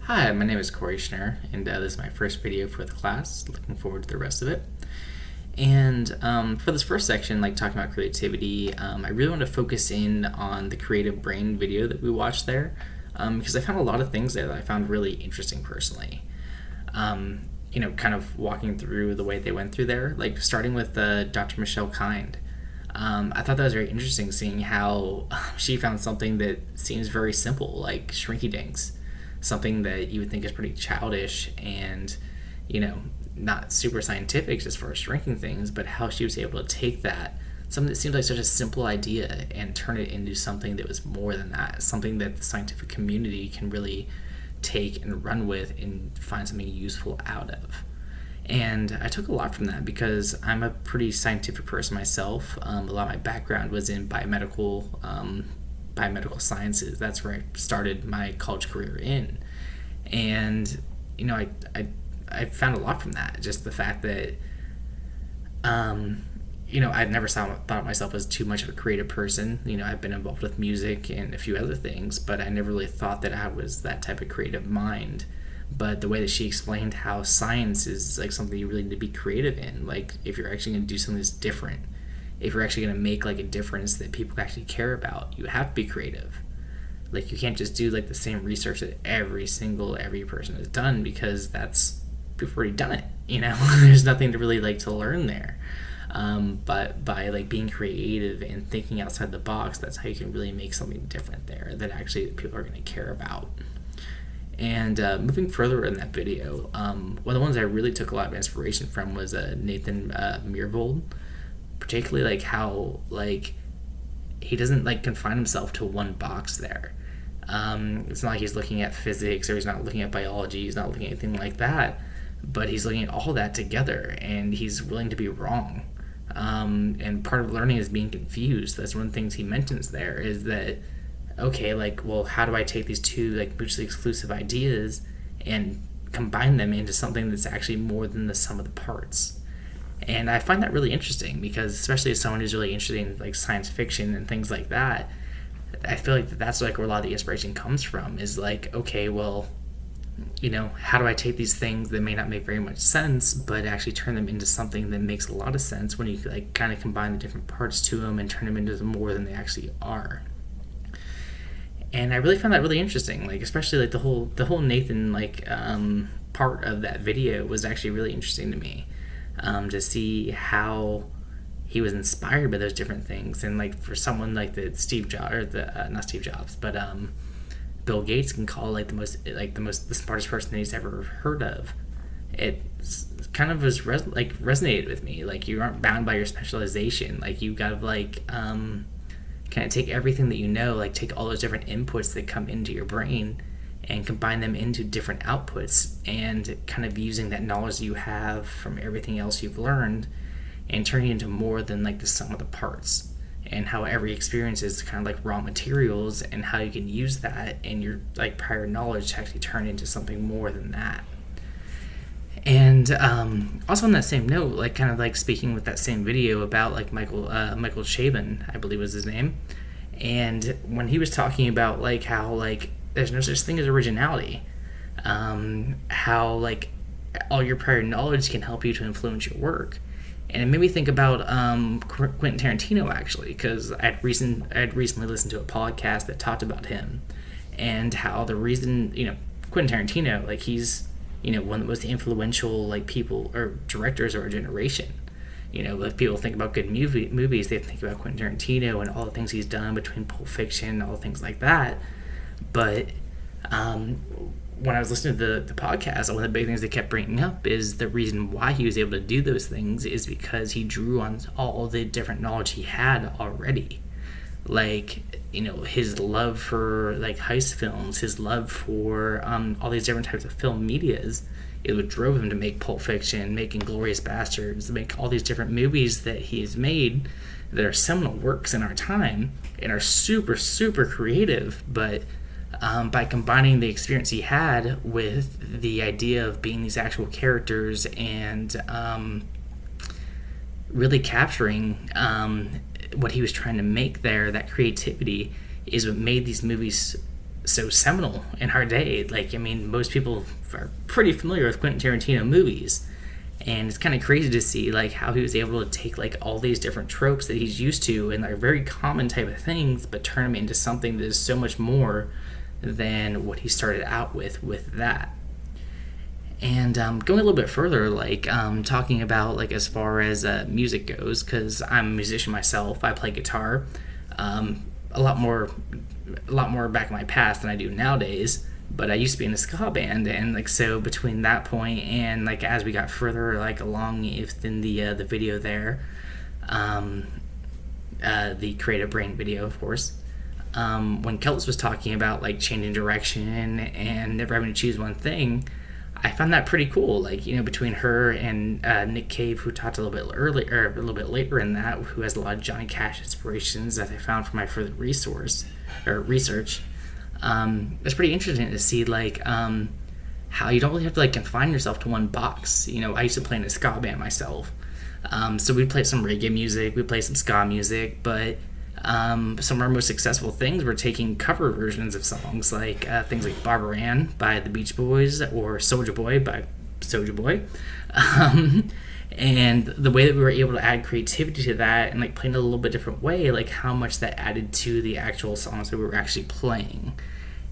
Hi, my name is Corey Schnurr, and this is my first video for the class. Looking forward to the rest of it. And for this first section, like talking about creativity, I really want to focus in on the Creative Brain video that we watched there, because I found a lot of things there that I found really interesting personally. Kind of walking through the way they went through there, like starting with Dr. Michelle Kind. I thought that was very interesting, seeing how she found something that seems very simple, like Shrinky Dinks, something that you would think is pretty childish and, not super scientific as far as shrinking things, but how she was able to take that, something that seemed like such a simple idea, and turn it into something that was more than that, something that the scientific community can really take and run with and find something useful out of. And I took a lot from that because I'm a pretty scientific person myself. A lot of my background was in biomedical sciences. That's where I started my college career in. And, I found a lot from that. Just the fact that, I'd never thought of myself as too much of a creative person. I've been involved with music and a few other things, but I never really thought that I was that type of creative mind. But the way that she explained how science is like something you really need to be creative in, like if you're actually going to do something that's different, if you're actually going to make like a difference that people actually care about, you have to be creative. Like you can't just do like the same research that every person has done, because we've already done it. There's nothing to really like to learn there. But by like being creative and thinking outside the box, that's how you can really make something different there that actually people are going to care about. And moving further in that video, one of the ones I really took a lot of inspiration from was Nathan Myhrvold, particularly like how like he doesn't like confine himself to one box there. It's not like he's looking at physics, or he's not looking at biology, he's not looking at anything like that, but he's looking at all that together, and he's willing to be wrong. And part of learning is being confused. That's one of the things he mentions there, is that, okay, like, well, how do I take these two like mutually exclusive ideas and combine them into something that's actually more than the sum of the parts? And I find that really interesting, because especially as someone who's really interested in like science fiction and things like that, I feel like that's like where a lot of the inspiration comes from, is like, okay, well, how do I take these things that may not make very much sense, but actually turn them into something that makes a lot of sense when you like kind of combine the different parts to them and turn them into more than they actually are. And I really found that really interesting, like especially like the whole Nathan like part of that video was actually really interesting to me, to see how he was inspired by those different things. And like for someone like the Steve Jobs, or not Steve Jobs, but Bill Gates can call like the smartest person that he's ever heard of. It kind of resonated with me. Like you aren't bound by your specialization. Like you gotta like kind of take everything that like take all those different inputs that come into your brain and combine them into different outputs, and kind of using that knowledge you have from everything else you've learned and turning it into more than like the sum of the parts, and how every experience is kind of like raw materials, and how you can use that and your like prior knowledge to actually turn into something more than that. And also on that same note, like kind of like speaking with that same video about like Michael Chabon, I believe was his name, and when he was talking about like how like there's no such thing as originality, how like all your prior knowledge can help you to influence your work. And it made me think about Quentin Tarantino, actually, because I had recently listened to a podcast that talked about him, and how the reason, Quentin Tarantino, like he's, one of the most influential like people or directors of our generation. If people think about good movies, they think about Quentin Tarantino and all the things he's done between Pulp Fiction, all the things like that. But when I was listening to the podcast, one of the big things they kept bringing up is the reason why he was able to do those things is because he drew on all the different knowledge he had already. Like, his love for like heist films, his love for all these different types of film medias, it would drove him to make Pulp Fiction, making Inglourious Basterds, make all these different movies that he's made that are seminal works in our time and are super, super creative. But by combining the experience he had with the idea of being these actual characters and really capturing what he was trying to make there, that creativity is what made these movies so seminal in our day. Like, I mean, most people are pretty familiar with Quentin Tarantino movies, and it's kind of crazy to see like how he was able to take like all these different tropes that he's used to and like very common type of things, but turn them into something that is so much more than what he started out with that. And going a little bit further, like talking about like as far as music goes, because I'm a musician myself, I play guitar a lot more back in my past than I do nowadays. But I used to be in a ska band, and like so between that point and like as we got further like along within the video there, the Creative Brain video, of course. When Keltis was talking about like changing direction and never having to choose one thing, I found that pretty cool. Like, you know, between her and Nick Cave, who talked a little bit earlier, or a little bit later in that, who has a lot of Johnny Cash inspirations that I found from my further research. It's pretty interesting to see like how you don't really have to like confine yourself to one box. You know, I used to play in a ska band myself, so we played some reggae music, we played some ska music, but some of our most successful things were taking cover versions of songs, like things like Barbara Ann by the Beach Boys or Soulja Boy by Soulja Boy. And the way that we were able to add creativity to that and like play in a little bit different way, like how much that added to the actual songs that we were actually playing.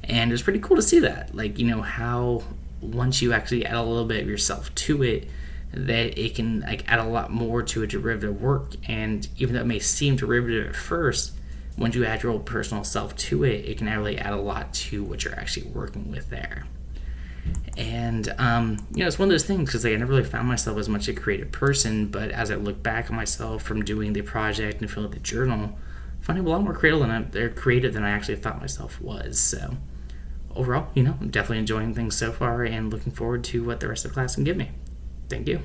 And it was pretty cool to see that, like, you know, how once you actually add a little bit of yourself to it, that it can like add a lot more to a derivative work. And even though it may seem derivative at first, once you add your own personal self to it, it can really add a lot to what you're actually working with there. And you know, it's one of those things, because like, I never really found myself as much a creative person, but as I look back on myself from doing the project and filling the journal, I find I'm a lot more creative than I actually thought myself was. So overall, you know, I'm definitely enjoying things so far and looking forward to what the rest of the class can give me. Thank you.